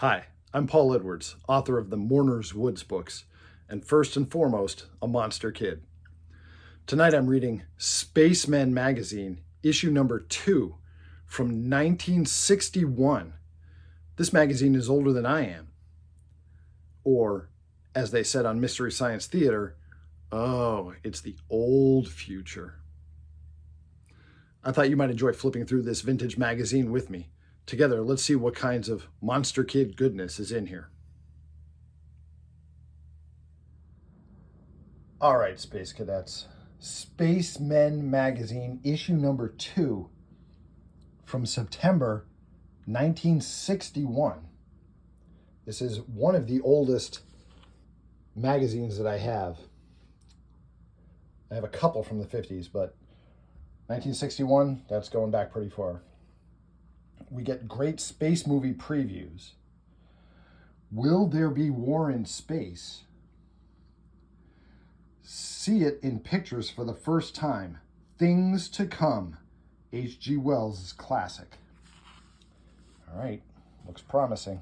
Hi, I'm Paul Edwards, author of the Mourner's Woods books, and first and foremost, a monster kid. Tonight I'm reading Spacemen magazine, issue number 2 from 1961. This magazine is older than I am. Or, as they said on Mystery Science Theater, oh, it's the old future. I thought you might enjoy flipping through this vintage magazine with me. Together, let's see what kinds of monster kid goodness is in here. All right, Space Cadets. Spacemen magazine, issue number 2 from September 1961. This is one of the oldest magazines that I have. I have a couple from the 50s, but 1961, that's going back pretty far. We get great space movie previews. Will there be war in space? See it in pictures for the first time. Things to Come, H.G. Wells' classic. All right, looks promising.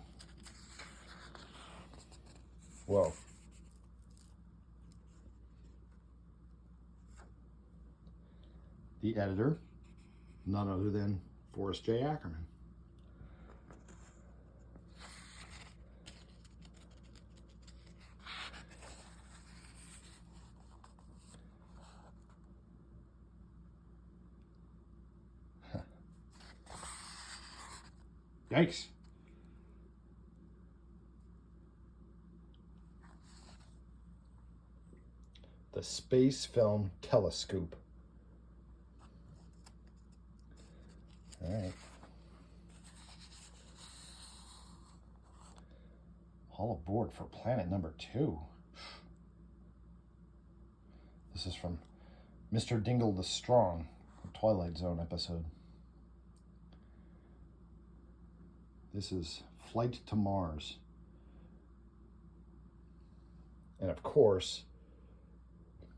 Whoa. The editor, none other than Forrest J. Ackerman. Yikes. The Space Film Telescope. All right. All aboard for planet number 2. This is from Mr. Dingle the Strong, a Twilight Zone episode. This is Flight to Mars. And of course,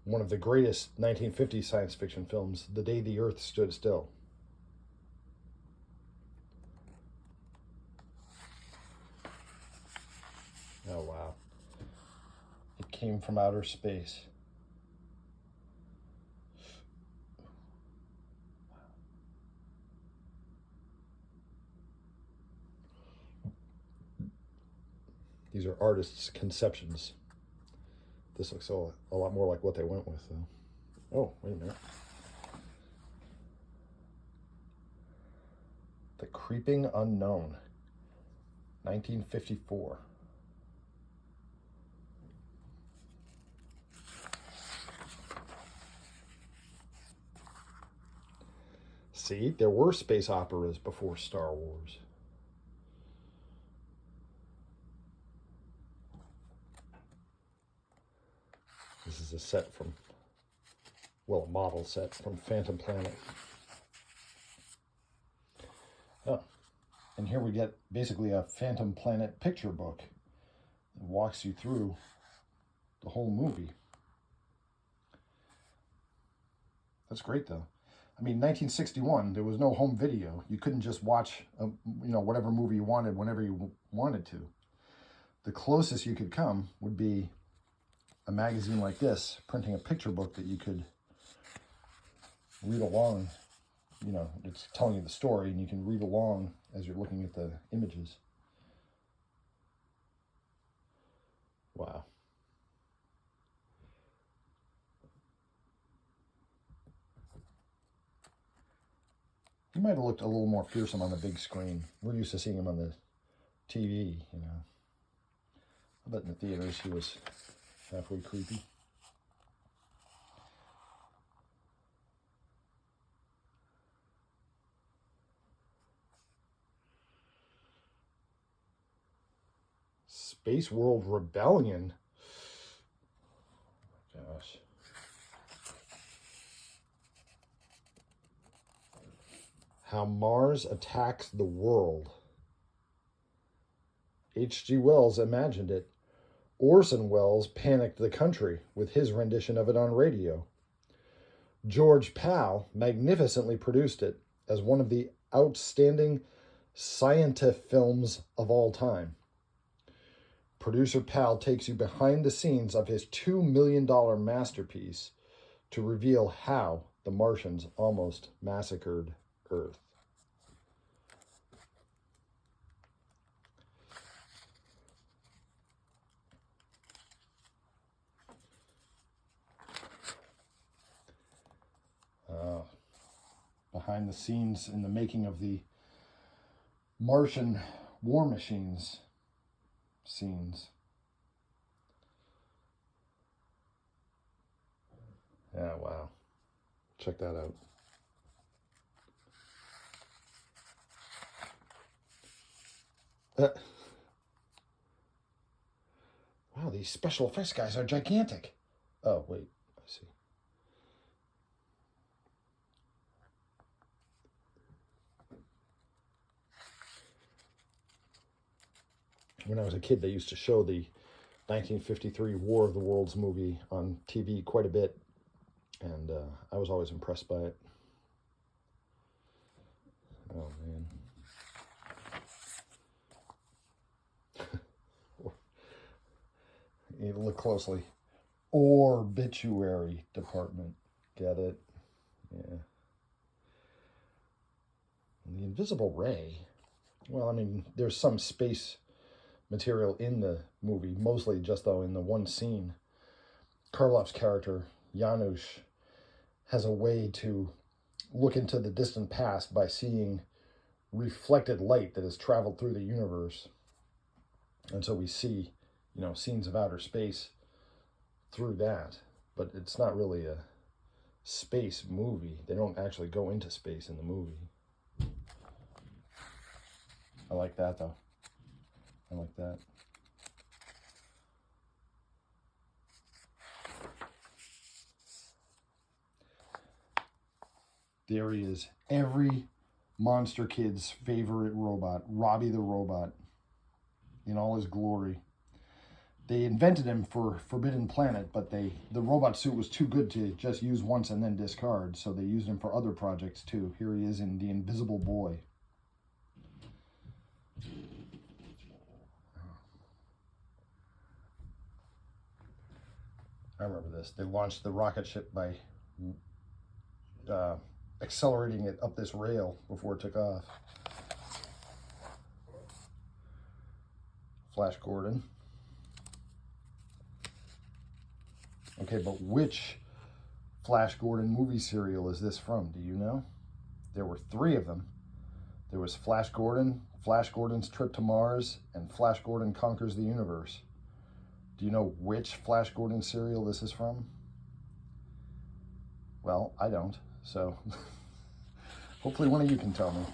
one of the greatest 1950s science fiction films, The Day the Earth Stood Still. Oh, wow. It came from outer space. These are artists' conceptions. This looks a lot more like what they went with, though. Oh, wait a minute. The Creeping Unknown, 1954. See, there were space operas before Star Wars. This is a set from, well, a model set from Phantom Planet. Oh, and here we get basically a Phantom Planet picture book that walks you through the whole movie. That's great, though. I mean, 1961, there was no home video. You couldn't just watch, whatever movie you wanted whenever you wanted to. The closest you could come would be a magazine like this, printing a picture book that you could read along. It's telling you the story, and you can read along as you're looking at the images. Wow. He might have looked a little more fearsome on the big screen. We're used to seeing him on the TV, I bet in the theaters he was halfway creepy. Space World Rebellion. Oh my gosh. How Mars Attacks the World. H.G. Wells imagined it. Orson Welles panicked the country with his rendition of it on radio. George Pal magnificently produced it as one of the outstanding scientific films of all time. Producer Pal takes you behind the scenes of his $2 million masterpiece to reveal how the Martians almost massacred Earth. Behind the scenes in the making of the Martian war machines scenes. Yeah, wow. Check that out. Wow, these special effects guys are gigantic. Oh, wait, I see. When I was a kid, they used to show the 1953 War of the Worlds movie on TV quite a bit, and I was always impressed by it. Oh, man. You look closely. Obituary department. Get it? Yeah. And the invisible ray. Well, I mean, there's some space material in the movie, mostly just though in the one scene. Karloff's character, Janusz, has a way to look into the distant past by seeing reflected light that has traveled through the universe. And so we see, scenes of outer space through that. But it's not really a space movie. They don't actually go into space in the movie. I like that, though. I like that. There he is. Every monster kid's favorite robot, Robbie the Robot, in all his glory. They invented him for Forbidden Planet, but the robot suit was too good to just use once and then discard, so they used him for other projects too. Here he is in The Invisible Boy. I remember this. They launched the rocket ship by accelerating it up this rail before it took off. Flash Gordon. Okay, but which Flash Gordon movie serial is this from? Do you know? There were 3 of them. There was Flash Gordon, Flash Gordon's Trip to Mars, and Flash Gordon Conquers the Universe. Do you know which Flash Gordon serial this is from? Well, I don't, so hopefully one of you can tell me.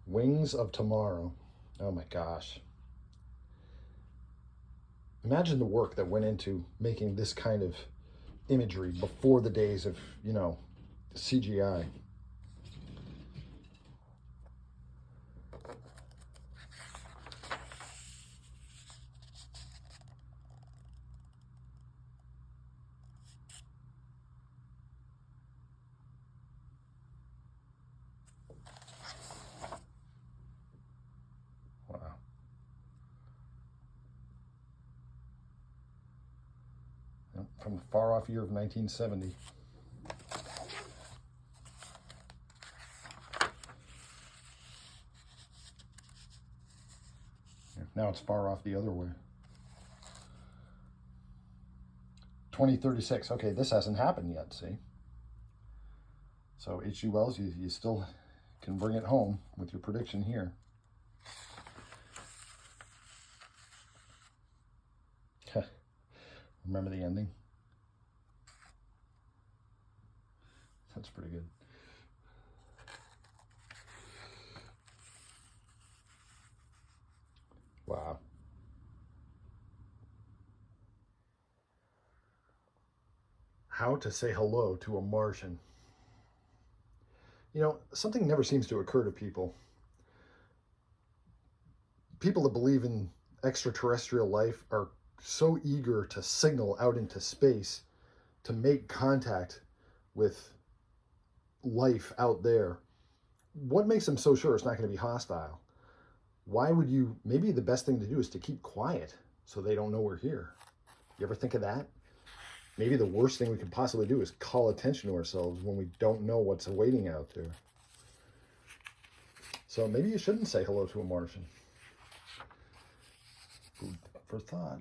Wings of Tomorrow. Oh my gosh. Imagine the work that went into making this kind of imagery before the days of, CGI. Wow. From the far-off year of 1970. Now it's far off the other way. 2036. Okay, this hasn't happened yet, see? So H.G. Wells, you still can bring it home with your prediction here. Remember the ending? That's pretty good. Wow. How to say hello to a Martian. Something never seems to occur to people. People that believe in extraterrestrial life are so eager to signal out into space to make contact with life out there. What makes them so sure it's not going to be hostile? Why would you, maybe the best thing to do is to keep quiet so they don't know we're here. You ever think of that? Maybe the worst thing we could possibly do is call attention to ourselves when we don't know what's awaiting out there. So maybe you shouldn't say hello to a Martian. Food for thought.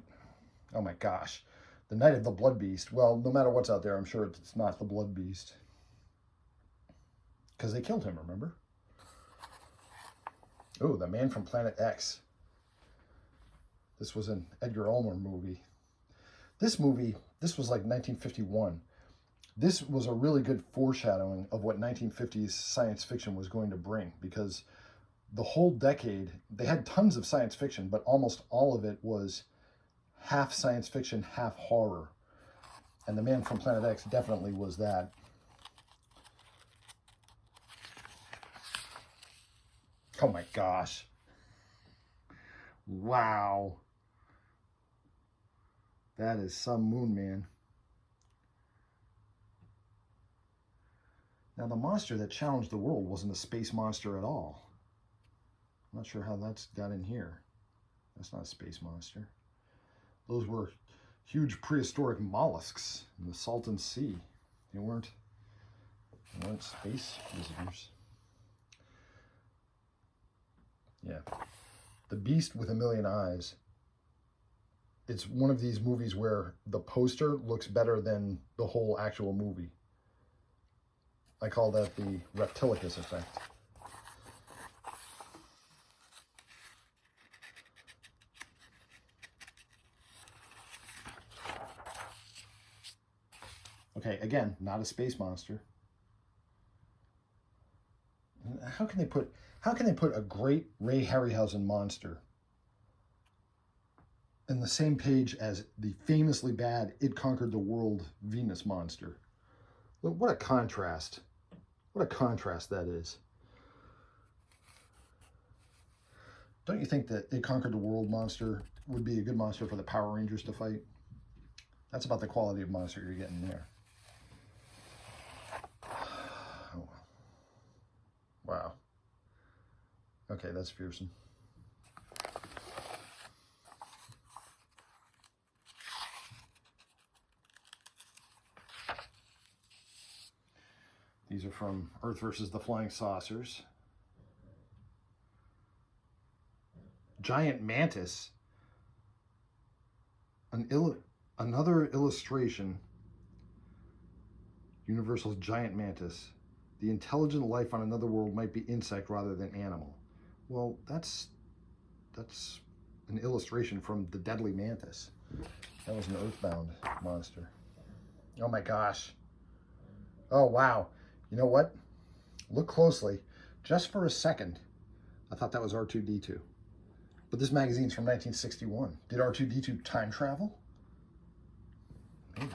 Oh my gosh. The Night of the Blood Beast. Well, no matter what's out there, I'm sure it's not the Blood Beast. Because they killed him, remember? Oh, The Man from Planet X. This was an Edgar Ulmer movie. This was like 1951. This was a really good foreshadowing of what 1950s science fiction was going to bring, because the whole decade, they had tons of science fiction, but almost all of it was half science fiction, half horror. And The Man from Planet X definitely was that. Oh my gosh. Wow. That is some moon, man. Now, the monster that challenged the world wasn't a space monster at all. I'm not sure how that's got in here. That's not a space monster. Those were huge prehistoric mollusks in the Salton Sea. They weren't space visitors. Yeah. The Beast with a Million Eyes. It's one of these movies where the poster looks better than the whole actual movie. I call that the Reptilicus effect. Okay, again, not a space monster. How can they put a great Ray Harryhausen monster in the same page as the famously bad It Conquered the World Venus monster? Look, what a contrast. What a contrast that is. Don't you think that It Conquered the World monster would be a good monster for the Power Rangers to fight? That's about the quality of monster you're getting there. Oh. Wow. Okay, that's fearsome. These are from Earth versus the Flying Saucers. Giant mantis. Another illustration. Universal's giant mantis. The intelligent life on another world might be insect rather than animal. Well, that's an illustration from the Deadly Mantis. That was an Earthbound monster. Oh my gosh. Oh wow. You know what? Look closely. Just for a second, I thought that was R2-D2. But this magazine's from 1961. Did R2-D2 time travel? Maybe.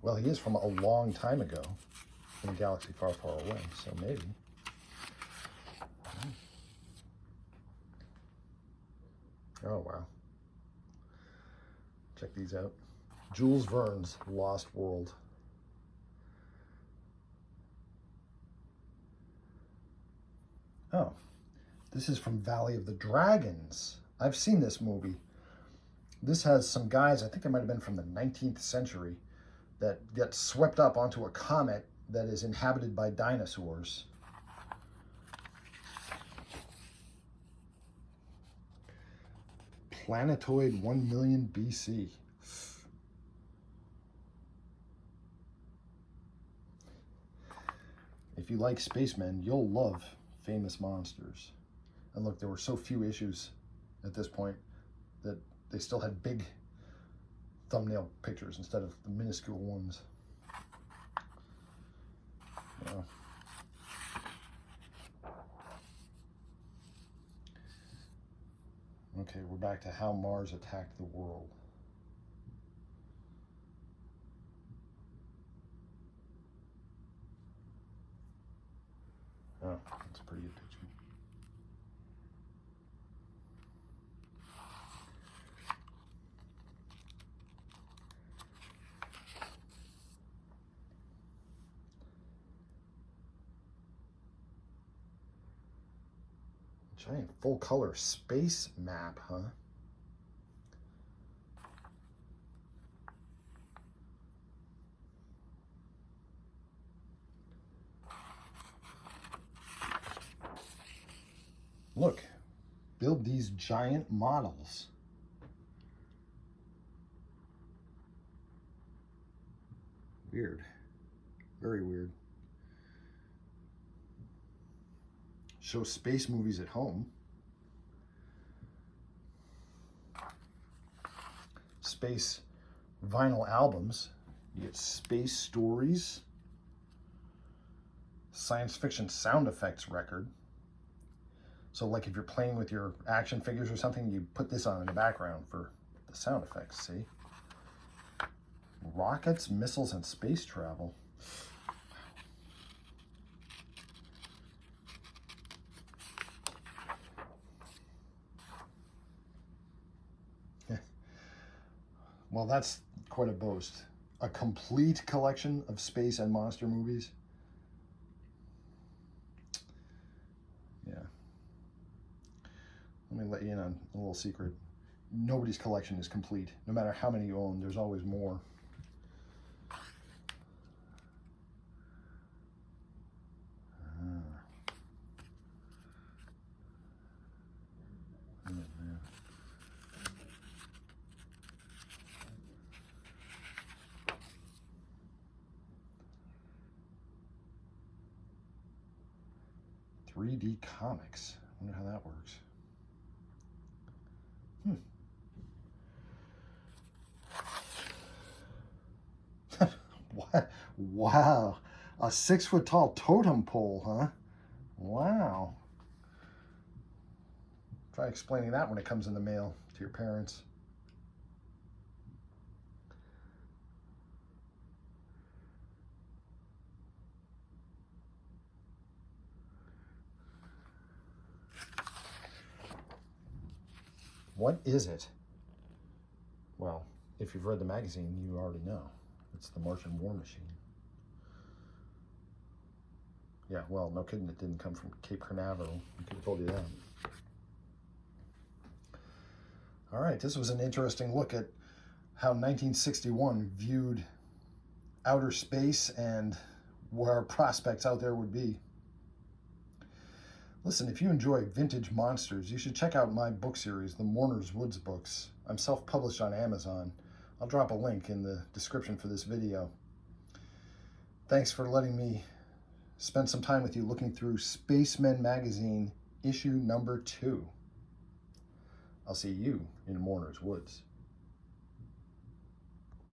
Well, he is from a long time ago in a galaxy far, far away, so maybe. Oh, wow. Check these out. Jules Verne's Lost World. Oh, this is from Valley of the Dragons. I've seen this movie. This has some guys, I think it might have been from the 19th century, that get swept up onto a comet that is inhabited by dinosaurs. Planetoid 1 million BC. If you like Spacemen, you'll love Famous Monsters. And look, there were so few issues at this point that they still had big thumbnail pictures instead of the minuscule ones. Yeah. Okay, we're back to how Mars attacked the world. Oh, that's a pretty good picture. Giant full color space map, huh? Look, build these giant models. Weird. Very weird. Show space movies at home. Space vinyl albums. You get space stories. Science fiction sound effects record. So like if you're playing with your action figures or something, you put this on in the background for the sound effects, see? Rockets, missiles, and space travel. Well, that's quite a boast. A complete collection of space and monster movies. Yeah. Let me let you in on a little secret. Nobody's collection is complete. No matter how many you own, there's always more. Yeah. 3D comics. I wonder how that works. What? Wow. A 6-foot tall totem pole, huh? Wow. Try explaining that when it comes in the mail to your parents. What is it? Well, if you've read the magazine, you already know. It's the Martian war machine. Yeah, well, no kidding, it didn't come from Cape Canaveral. I could have told you that. All right, this was an interesting look at how 1961 viewed outer space and what our prospects out there would be. Listen, if you enjoy vintage monsters, you should check out my book series, the Mourner's Woods books. I'm self-published on Amazon. I'll drop a link in the description for this video. Thanks for letting me spend some time with you looking through Spacemen magazine, issue number 2. I'll see you in Mourner's Woods.